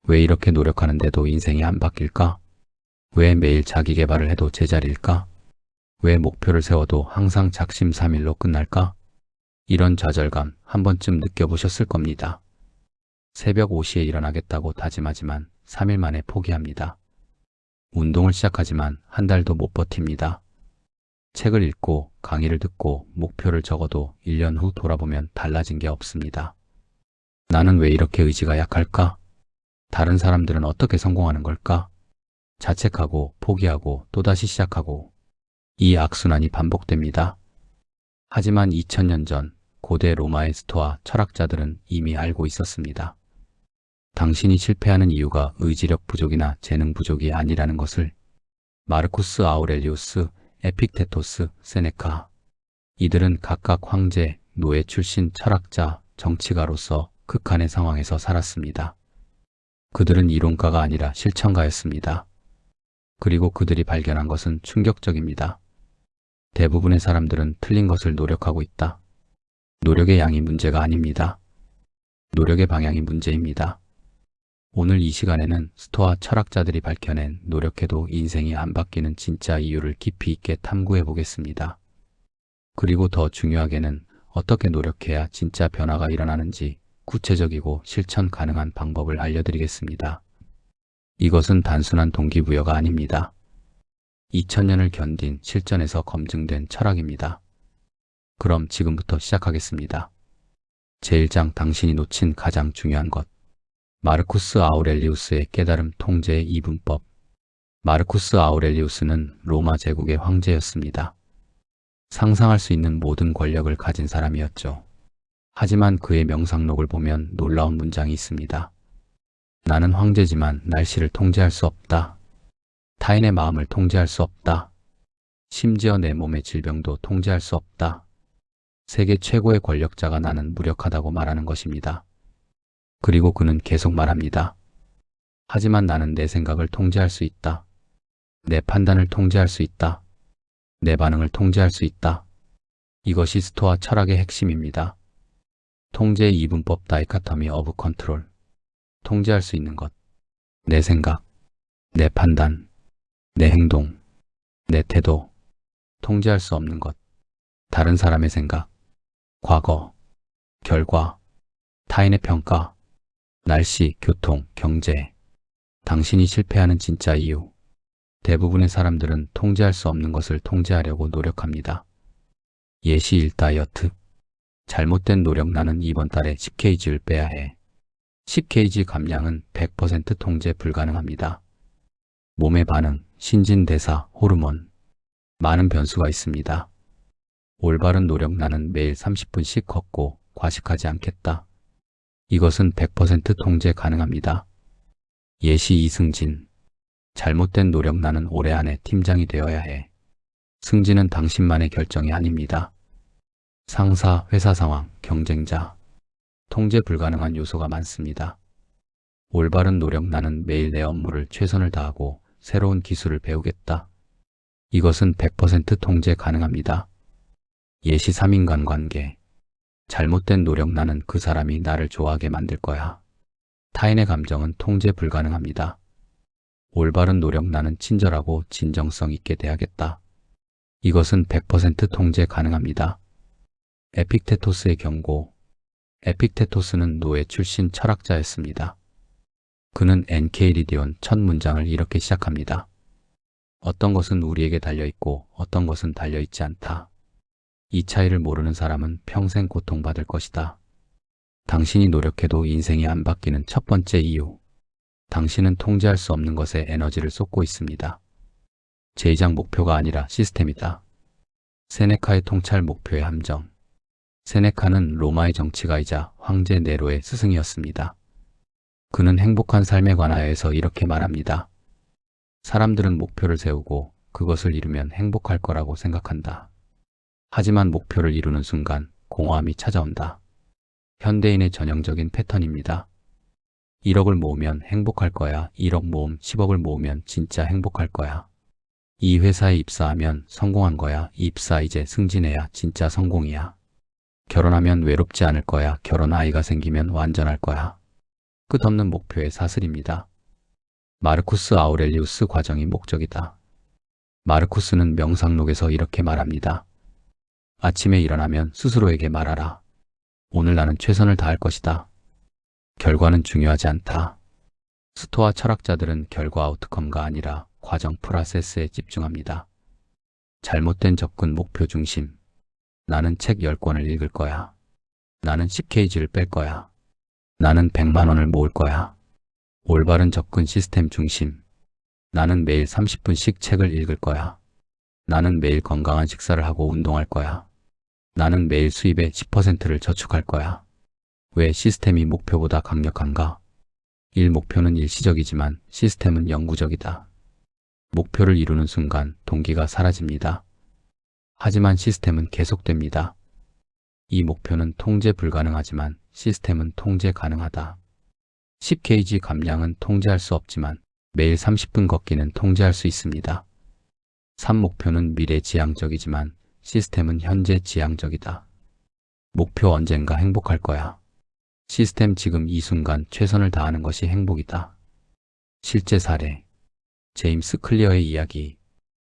왜 이렇게 노력하는데도 인생이 안 바뀔까? 왜 매일 자기 개발을 해도 제자리일까? 왜 목표를 세워도 항상 작심삼일로 끝날까? 이런 좌절감 한 번쯤 느껴보셨을 겁니다. 새벽 5시에 일어나겠다고 다짐하지만 3일 만에 포기합니다. 운동을 시작하지만 한 달도 못 버팁니다. 책을 읽고 강의를 듣고 목표를 적어도 1년 후 돌아보면 달라진 게 없습니다. 나는 왜 이렇게 의지가 약할까? 다른 사람들은 어떻게 성공하는 걸까? 자책하고 포기하고 또다시 시작하고 이 악순환이 반복됩니다. 하지만 2000년 전 고대 로마의 스토아 철학자들은 이미 알고 있었습니다. 당신이 실패하는 이유가 의지력 부족이나 재능 부족이 아니라는 것을. 마르쿠스 아우렐리우스, 에픽테토스, 세네카. 이들은 각각 황제, 노예 출신 철학자, 정치가로서 극한의 상황에서 살았습니다. 그들은 이론가가 아니라 실천가였습니다. 그리고 그들이 발견한 것은 충격적입니다. 대부분의 사람들은 틀린 것을 노력하고 있다. 노력의 양이 문제가 아닙니다. 노력의 방향이 문제입니다. 오늘 이 시간에는 스토아 철학자들이 밝혀낸 노력해도 인생이 안 바뀌는 진짜 이유를 깊이 있게 탐구해 보겠습니다. 그리고 더 중요하게는 어떻게 노력해야 진짜 변화가 일어나는지 구체적이고 실천 가능한 방법을 알려드리겠습니다. 이것은 단순한 동기부여가 아닙니다. 2000년을 견딘 실전에서 검증된 철학입니다. 그럼 지금부터 시작하겠습니다. 제1장 당신이 놓친 가장 중요한 것. 마르쿠스 아우렐리우스의 깨달음 통제의 이분법. 마르쿠스 아우렐리우스는 로마 제국의 황제였습니다. 상상할 수 있는 모든 권력을 가진 사람이었죠. 하지만 그의 명상록을 보면 놀라운 문장이 있습니다. 나는 황제지만 날씨를 통제할 수 없다. 타인의 마음을 통제할 수 없다. 심지어 내 몸의 질병도 통제할 수 없다. 세계 최고의 권력자가 나는 무력하다고 말하는 것입니다. 그리고 그는 계속 말합니다. 하지만 나는 내 생각을 통제할 수 있다. 내 판단을 통제할 수 있다. 내 반응을 통제할 수 있다. 이것이 스토아 철학의 핵심입니다. 통제의 이분법 다이카토미 오브 컨트롤. 통제할 수 있는 것. 내 생각, 내 판단, 내 행동, 내 태도. 통제할 수 없는 것. 다른 사람의 생각, 과거, 결과, 타인의 평가, 날씨, 교통, 경제. 당신이 실패하는 진짜 이유. 대부분의 사람들은 통제할 수 없는 것을 통제하려고 노력합니다. 예시 1 다이어트. 잘못된 노력. 나는 이번 달에 10kg를 빼야 해. 10kg 감량은 100% 통제 불가능합니다. 몸의 반응, 신진대사, 호르몬. 많은 변수가 있습니다. 올바른 노력. 나는 매일 30분씩 걷고 과식하지 않겠다. 이것은 100% 통제 가능합니다. 예시 이승진. 잘못된 노력. 나는 올해 안에 팀장이 되어야 해. 승진은 당신만의 결정이 아닙니다. 상사, 회사 상황, 경쟁자. 통제 불가능한 요소가 많습니다. 올바른 노력. 나는 매일 내 업무를 최선을 다하고 새로운 기술을 배우겠다. 이것은 100% 통제 가능합니다. 예시 3인간 관계. 잘못된 노력. 나는 그 사람이 나를 좋아하게 만들 거야. 타인의 감정은 통제 불가능합니다. 올바른 노력. 나는 친절하고 진정성 있게 대하겠다. 이것은 100% 통제 가능합니다. 에픽테토스의 경고. 에픽테토스는 노예 출신 철학자였습니다. 그는 엔케이리디온 첫 문장을 이렇게 시작합니다. 어떤 것은 우리에게 달려있고 어떤 것은 달려있지 않다. 이 차이를 모르는 사람은 평생 고통받을 것이다. 당신이 노력해도 인생이 안 바뀌는 첫 번째 이유. 당신은 통제할 수 없는 것에 에너지를 쏟고 있습니다. 제2장 목표가 아니라 시스템이다. 세네카의 통찰 목표의 함정. 세네카는 로마의 정치가이자 황제 네로의 스승이었습니다. 그는 행복한 삶에 관하여서 이렇게 말합니다. 사람들은 목표를 세우고 그것을 이루면 행복할 거라고 생각한다. 하지만 목표를 이루는 순간 공허함이 찾아온다. 현대인의 전형적인 패턴입니다. 1억을 모으면 행복할 거야. 1억 모음 10억을 모으면 진짜 행복할 거야. 이 회사에 입사하면 성공한 거야. 입사 이제 승진해야 진짜 성공이야. 결혼하면 외롭지 않을 거야. 결혼 아이가 생기면 완전할 거야. 끝없는 목표의 사슬입니다. 마르쿠스 아우렐리우스 과정이 목적이다. 마르쿠스는 명상록에서 이렇게 말합니다. 아침에 일어나면 스스로에게 말하라. 오늘 나는 최선을 다할 것이다. 결과는 중요하지 않다. 스토아 철학자들은 결과 아웃컴과 아니라 과정 프로세스에 집중합니다. 잘못된 접근 목표 중심. 나는 책 10권을 읽을 거야. 나는 10kg를 뺄 거야. 나는 100만 원을 모을 거야. 올바른 접근 시스템 중심. 나는 매일 30분씩 책을 읽을 거야. 나는 매일 건강한 식사를 하고 운동할 거야. 나는 매일 수입의 10%를 저축할 거야. 왜 시스템이 목표보다 강력한가? 목표는 일시적이지만 시스템은 영구적이다. 목표를 이루는 순간 동기가 사라집니다. 하지만 시스템은 계속됩니다. 이 목표는 통제 불가능하지만 시스템은 통제 가능하다. 10kg 감량은 통제할 수 없지만 매일 30분 걷기는 통제할 수 있습니다. 3목표는 미래 지향적이지만 시스템은 현재 지향적이다. 목표 언젠가 행복할 거야. 시스템 지금 이 순간 최선을 다하는 것이 행복이다. 실제 사례. 제임스 클리어의 이야기.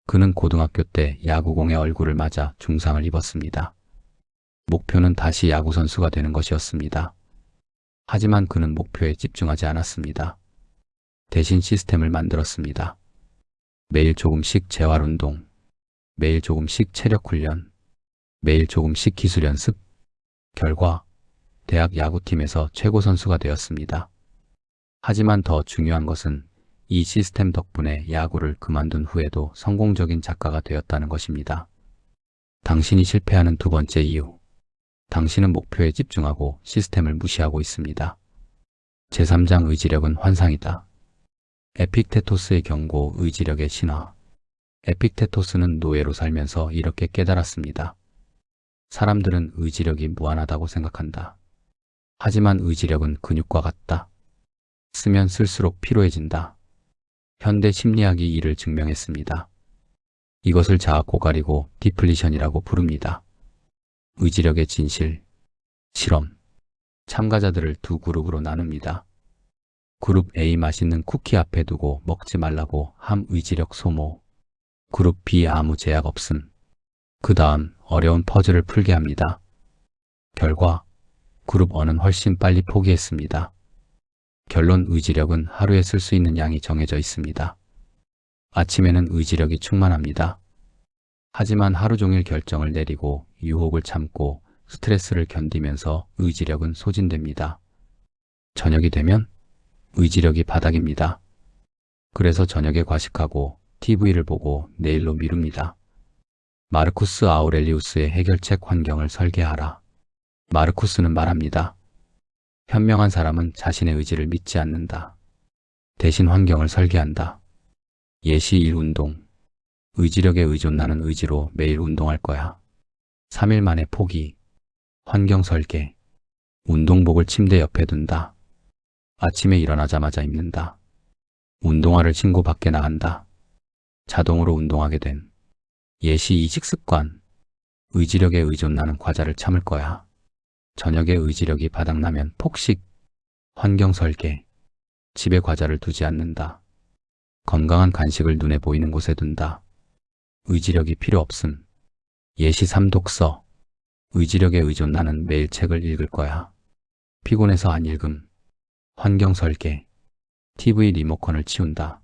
그는 고등학교 때 야구공의 얼굴을 맞아 중상을 입었습니다. 목표는 다시 야구선수가 되는 것이었습니다. 하지만 그는 목표에 집중하지 않았습니다. 대신 시스템을 만들었습니다. 매일 조금씩 재활운동, 매일 조금씩 체력훈련, 매일 조금씩 기술연습. 결과 대학 야구팀에서 최고 선수가 되었습니다. 하지만 더 중요한 것은 이 시스템 덕분에 야구를 그만둔 후에도 성공적인 작가가 되었다는 것입니다. 당신이 실패하는 두 번째 이유. 당신은 목표에 집중하고 시스템을 무시하고 있습니다. 제3장 의지력은 환상이다. 에픽테토스의 경고, 의지력의 신화. 에픽테토스는 노예로 살면서 이렇게 깨달았습니다. 사람들은 의지력이 무한하다고 생각한다. 하지만 의지력은 근육과 같다. 쓰면 쓸수록 피로해진다. 현대 심리학이 이를 증명했습니다. 이것을 자아 고갈이고 디플리션이라고 부릅니다. 의지력의 진실. 실험. 참가자들을 두 그룹으로 나눕니다. 그룹 A 맛있는 쿠키 앞에 두고 먹지 말라고 함, 의지력 소모. 그룹 B 아무 제약 없음. 그 다음 어려운 퍼즐을 풀게 합니다. 결과 그룹 N은 훨씬 빨리 포기했습니다. 결론, 의지력은 하루에 쓸 수 있는 양이 정해져 있습니다. 아침에는 의지력이 충만합니다. 하지만 하루 종일 결정을 내리고 유혹을 참고 스트레스를 견디면서 의지력은 소진됩니다. 저녁이 되면 의지력이 바닥입니다. 그래서 저녁에 과식하고 TV를 보고 내일로 미룹니다. 마르쿠스 아우렐리우스의 해결책, 환경을 설계하라. 마르쿠스는 말합니다. 현명한 사람은 자신의 의지를 믿지 않는다. 대신 환경을 설계한다. 예시 1. 운동. 의지력에 의존, 나는 의지로 매일 운동할 거야. 3일 만에 포기. 환경 설계. 운동복을 침대 옆에 둔다. 아침에 일어나자마자 입는다. 운동화를 신고 밖에 나간다. 자동으로 운동하게 됨. 예시 2. 식습관. 의지력에 의존, 나는 과자를 참을 거야. 저녁에 의지력이 바닥나면 폭식. 환경 설계. 집에 과자를 두지 않는다. 건강한 간식을 눈에 보이는 곳에 둔다. 의지력이 필요 없음. 예시 3. 독서. 의지력에 의존, 나는 매일 책을 읽을 거야. 피곤해서 안 읽음. 환경 설계. TV 리모컨을 치운다.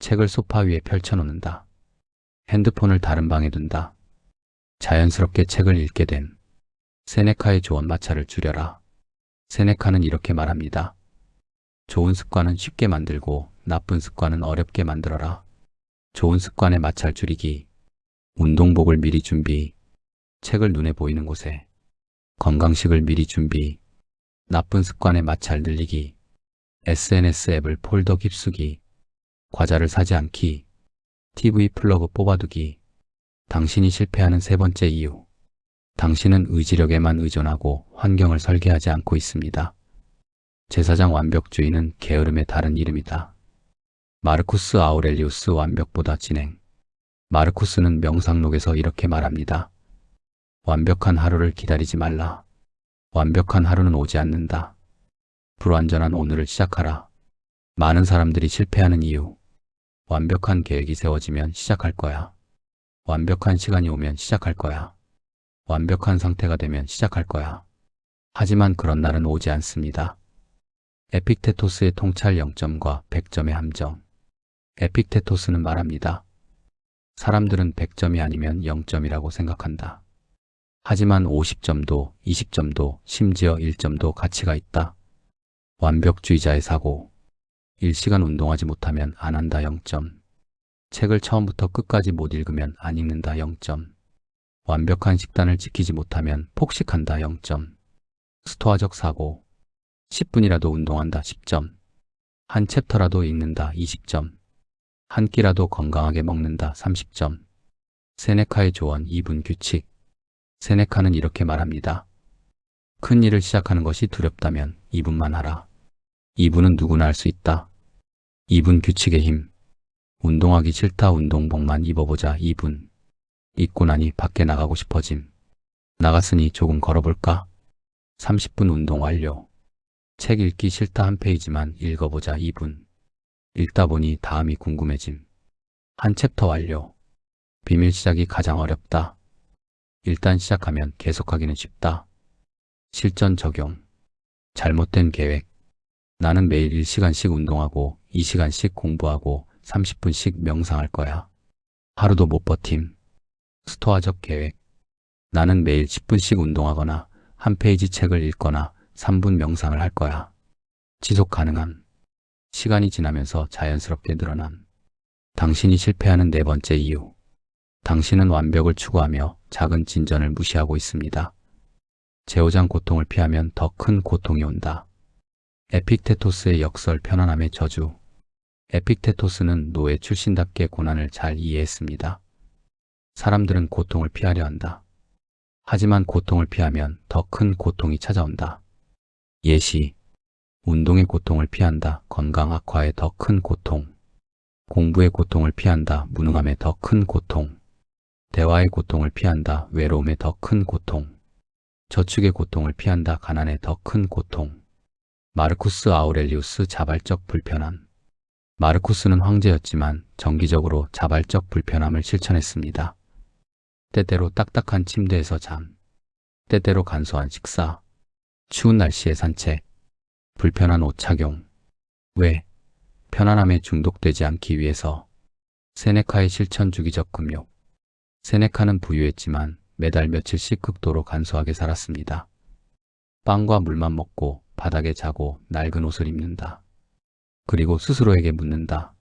책을 소파 위에 펼쳐놓는다. 핸드폰을 다른 방에 둔다. 자연스럽게 책을 읽게 됨. 세네카의 조언, 마찰을 줄여라. 세네카는 이렇게 말합니다. 좋은 습관은 쉽게 만들고 나쁜 습관은 어렵게 만들어라. 좋은 습관의 마찰 줄이기. 운동복을 미리 준비. 책을 눈에 보이는 곳에. 건강식을 미리 준비. 나쁜 습관의 마찰 늘리기. SNS 앱을 폴더 깁쓰기. 과자를 사지 않기. TV 플러그 뽑아두기. 당신이 실패하는 세 번째 이유. 당신은 의지력에만 의존하고 환경을 설계하지 않고 있습니다. 제4장 완벽주의는 게으름의 다른 이름이다. 마르쿠스 아우렐리우스, 완벽보다 진행. 마르쿠스는 명상록에서 이렇게 말합니다. 완벽한 하루를 기다리지 말라. 완벽한 하루는 오지 않는다. 불완전한 오늘을 시작하라. 많은 사람들이 실패하는 이유. 완벽한 계획이 세워지면 시작할 거야. 완벽한 시간이 오면 시작할 거야. 완벽한 상태가 되면 시작할 거야. 하지만 그런 날은 오지 않습니다. 에픽테토스의 통찰 0점과 100점의 함정. 에픽테토스는 말합니다. 사람들은 100점이 아니면 0점이라고 생각한다. 하지만 50점도, 20점도, 심지어 1점도 가치가 있다. 완벽주의자의 사고. 1시간 운동하지 못하면 안 한다 0점. 책을 처음부터 끝까지 못 읽으면 안 읽는다 0점. 완벽한 식단을 지키지 못하면 폭식한다 0점. 스토아적 사고. 10분이라도 운동한다 10점. 한 챕터라도 읽는다 20점. 한 끼라도 건강하게 먹는다 30점. 세네카의 조언 2분 규칙. 세네카는 이렇게 말합니다. 큰 일을 시작하는 것이 두렵다면 2분만 하라. 2분은 누구나 할 수 있다. 2분 규칙의 힘. 운동하기 싫다 운동복만 입어보자 2분. 입고 나니 밖에 나가고 싶어짐. 나갔으니 조금 걸어볼까? 30분 운동 완료. 책 읽기 싫다 한 페이지만 읽어보자 2분. 읽다 보니 다음이 궁금해짐. 한 챕터 완료. 비밀 시작이 가장 어렵다. 일단 시작하면 계속하기는 쉽다. 실전 적용. 잘못된 계획. 나는 매일 1시간씩 운동하고 2시간씩 공부하고 30분씩 명상할 거야. 하루도 못 버팀. 스토아적 계획. 나는 매일 10분씩 운동하거나 한 페이지 책을 읽거나 3분 명상을 할 거야. 지속 가능함. 시간이 지나면서 자연스럽게 늘어남. 당신이 실패하는 네 번째 이유. 당신은 완벽을 추구하며 작은 진전을 무시하고 있습니다. 제오장 고통을 피하면 더 큰 고통이 온다. 에픽테토스의 역설 편안함의 저주. 에픽테토스는 노예 출신답게 고난을 잘 이해했습니다. 사람들은 고통을 피하려 한다. 하지만 고통을 피하면 더 큰 고통이 찾아온다. 예시. 운동의 고통을 피한다. 건강 악화의 더 큰 고통. 공부의 고통을 피한다. 무능함의 더 큰 고통. 대화의 고통을 피한다. 외로움의 더 큰 고통. 저축의 고통을 피한다. 가난의 더 큰 고통. 마르쿠스 아우렐리우스 자발적 불편함. 마르쿠스는 황제였지만 정기적으로 자발적 불편함을 실천했습니다. 때때로 딱딱한 침대에서 잠. 때때로 간소한 식사. 추운 날씨에 산책. 불편한 옷 착용. 왜? 편안함에 중독되지 않기 위해서. 세네카의 실천 주기적 금욕. 세네카는 부유했지만 매달 며칠씩 극도로 간소하게 살았습니다. 빵과 물만 먹고 바닥에 자고 낡은 옷을 입는다. 그리고 스스로에게 묻는다.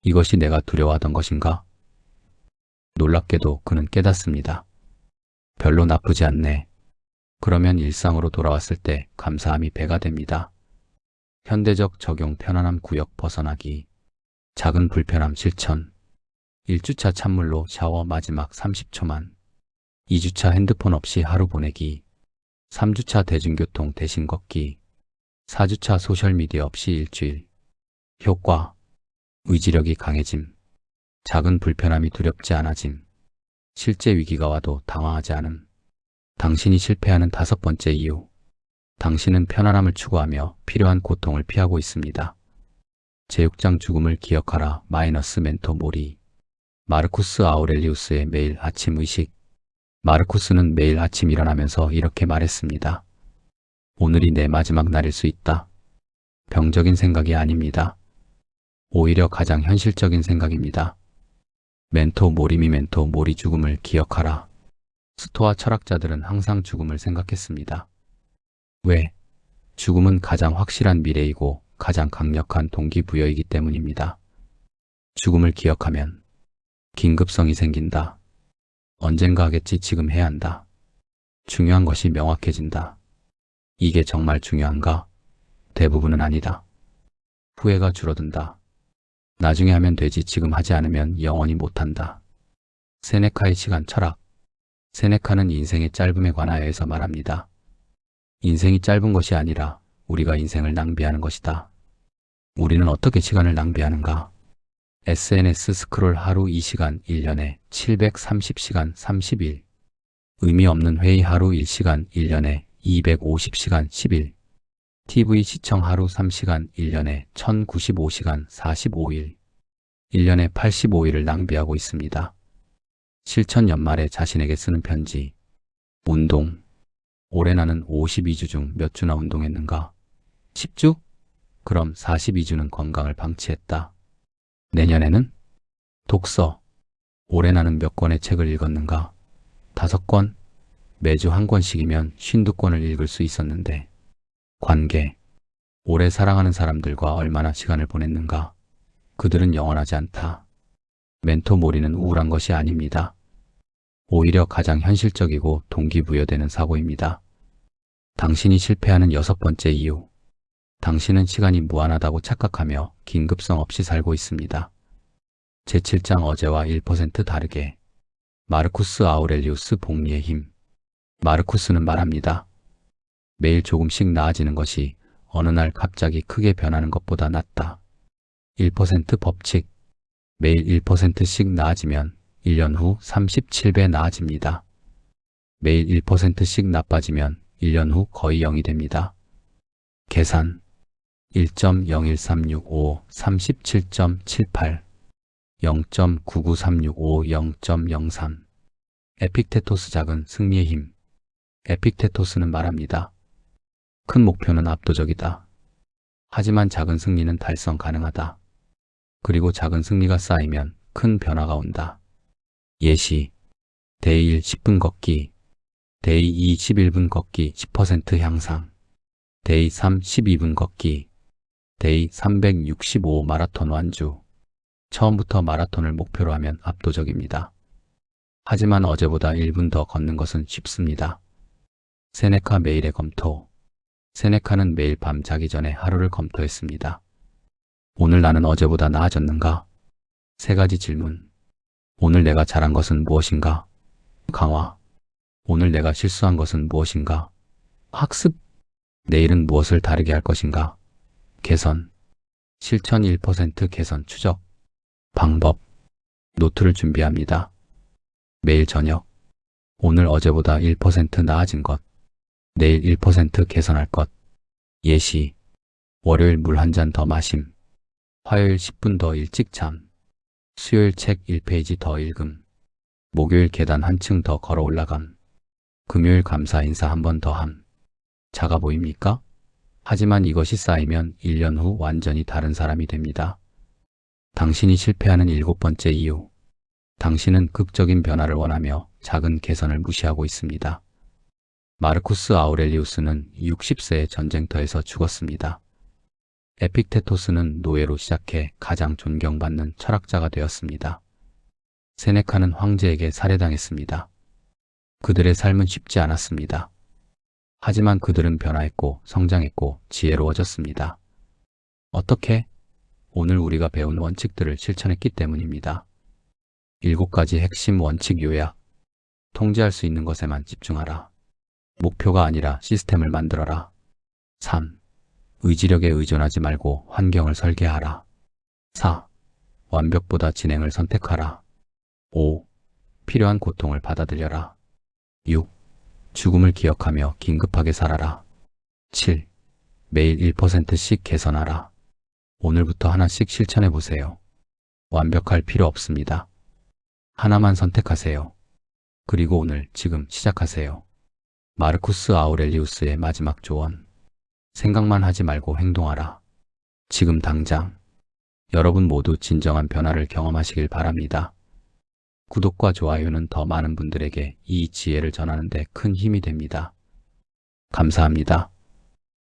이것이 내가 두려워하던 것인가? 놀랍게도 그는 깨닫습니다. 별로 나쁘지 않네. 그러면 일상으로 돌아왔을 때 감사함이 배가 됩니다. 현대적 적용 편안함 구역 벗어나기. 작은 불편함 실천. 1주차 찬물로 샤워 마지막 30초만. 2주차 핸드폰 없이 하루 보내기. 3주차 대중교통 대신 걷기. 4주차 소셜미디어 없이 일주일. 효과. 의지력이 강해짐. 작은 불편함이 두렵지 않아짐. 실제 위기가 와도 당황하지 않음. 당신이 실패하는 5번째 이유. 당신은 편안함을 추구하며 필요한 고통을 피하고 있습니다. 제6장 죽음을 기억하라 마이너스 멘토 모리. 마르쿠스 아우렐리우스의 매일 아침 의식. 마르쿠스는 매일 아침 일어나면서 이렇게 말했습니다. 오늘이 내 마지막 날일 수 있다. 병적인 생각이 아닙니다. 오히려 가장 현실적인 생각입니다. 멘토 모리미 멘토 모리 죽음을 기억하라. 스토아 철학자들은 항상 죽음을 생각했습니다. 왜? 죽음은 가장 확실한 미래이고 가장 강력한 동기부여이기 때문입니다. 죽음을 기억하면 긴급성이 생긴다. 언젠가 하겠지 지금 해야 한다. 중요한 것이 명확해진다. 이게 정말 중요한가? 대부분은 아니다. 후회가 줄어든다. 나중에 하면 되지 지금 하지 않으면 영원히 못한다. 세네카의 시간 철학. 세네카는 인생의 짧음에 관하여서 말합니다. 인생이 짧은 것이 아니라 우리가 인생을 낭비하는 것이다. 우리는 어떻게 시간을 낭비하는가? SNS 스크롤 하루 2시간 1년에 730시간 30일. 의미 없는 회의 하루 1시간 1년에 250시간 10일. TV 시청 하루 3시간, 1년에 1095시간 45일, 1년에 85일을 낭비하고 있습니다. 실천 연말에 자신에게 쓰는 편지. 운동. 올해 나는 52주 중 몇 주나 운동했는가? 10주? 그럼 42주는 건강을 방치했다. 내년에는? 독서. 올해 나는 몇 권의 책을 읽었는가? 5권? 매주 한 권씩이면 52권을 읽을 수 있었는데. 관계. 오래 사랑하는 사람들과 얼마나 시간을 보냈는가? 그들은 영원하지 않다. 멘토모리는 우울한 것이 아닙니다. 오히려 가장 현실적이고 동기부여되는 사고입니다. 당신이 실패하는 6번째 이유. 당신은 시간이 무한하다고 착각하며 긴급성 없이 살고 있습니다. 제7장 어제와 1% 다르게. 마르쿠스 아우렐리우스 복리의 힘. 마르쿠스는 말합니다. 매일 조금씩 나아지는 것이 어느 날 갑자기 크게 변하는 것보다 낫다. 1% 법칙. 매일 1%씩 나아지면 1년 후 37배 나아집니다. 매일 1%씩 나빠지면 1년 후 거의 0이 됩니다. 계산. 1.01365 37.78 0.99365 0.03 에픽테토스 작은 승리의 힘. 에픽테토스는 말합니다. 큰 목표는 압도적이다. 하지만 작은 승리는 달성 가능하다. 그리고 작은 승리가 쌓이면 큰 변화가 온다. 예시. 데이 1 10분 걷기, 데이 2 11분 걷기 10% 향상, 데이 3 12분 걷기, 데이 365 마라톤 완주. 처음부터 마라톤을 목표로 하면 압도적입니다. 하지만 어제보다 1분 더 걷는 것은 쉽습니다. 세네카 매일의 검토. 세네카는 매일 밤 자기 전에 하루를 검토했습니다. 오늘 나는 어제보다 나아졌는가? 3가지 질문. 오늘 내가 잘한 것은 무엇인가? 강화. 오늘 내가 실수한 것은 무엇인가? 학습. 내일은 무엇을 다르게 할 것인가? 개선. 실천 1% 개선 추적. 방법. 노트를 준비합니다. 매일 저녁. 오늘 어제보다 1% 나아진 것. 내일 1% 개선할 것. 예시. 월요일 물 한 잔 더 마심. 화요일 10분 더 일찍 잠. 수요일 책 1페이지 더 읽음. 목요일 계단 한층 더 걸어 올라감. 금요일 감사 인사 한 번 더 함. 작아 보입니까? 하지만 이것이 쌓이면 1년 후 완전히 다른 사람이 됩니다. 당신이 실패하는 7번째 이유. 당신은 극적인 변화를 원하며 작은 개선을 무시하고 있습니다. 마르쿠스 아우렐리우스는 60세의 전쟁터에서 죽었습니다. 에픽테토스는 노예로 시작해 가장 존경받는 철학자가 되었습니다. 세네카는 황제에게 살해당했습니다. 그들의 삶은 쉽지 않았습니다. 하지만 그들은 변화했고 성장했고 지혜로워졌습니다. 어떻게? 오늘 우리가 배운 원칙들을 실천했기 때문입니다. 7가지 핵심 원칙 요약. 통제할 수 있는 것에만 집중하라. 목표가 아니라 시스템을 만들어라. 3. 의지력에 의존하지 말고 환경을 설계하라. 4. 완벽보다 진행을 선택하라. 5. 필요한 고통을 받아들여라. 6. 죽음을 기억하며 긴급하게 살아라. 7. 매일 1%씩 개선하라. 오늘부터 하나씩 실천해 보세요. 완벽할 필요 없습니다. 하나만 선택하세요. 그리고 오늘 지금 시작하세요. 마르쿠스 아우렐리우스의 마지막 조언. 생각만 하지 말고 행동하라. 지금 당장. 여러분 모두 진정한 변화를 경험하시길 바랍니다. 구독과 좋아요는 더 많은 분들에게 이 지혜를 전하는 데 큰 힘이 됩니다. 감사합니다.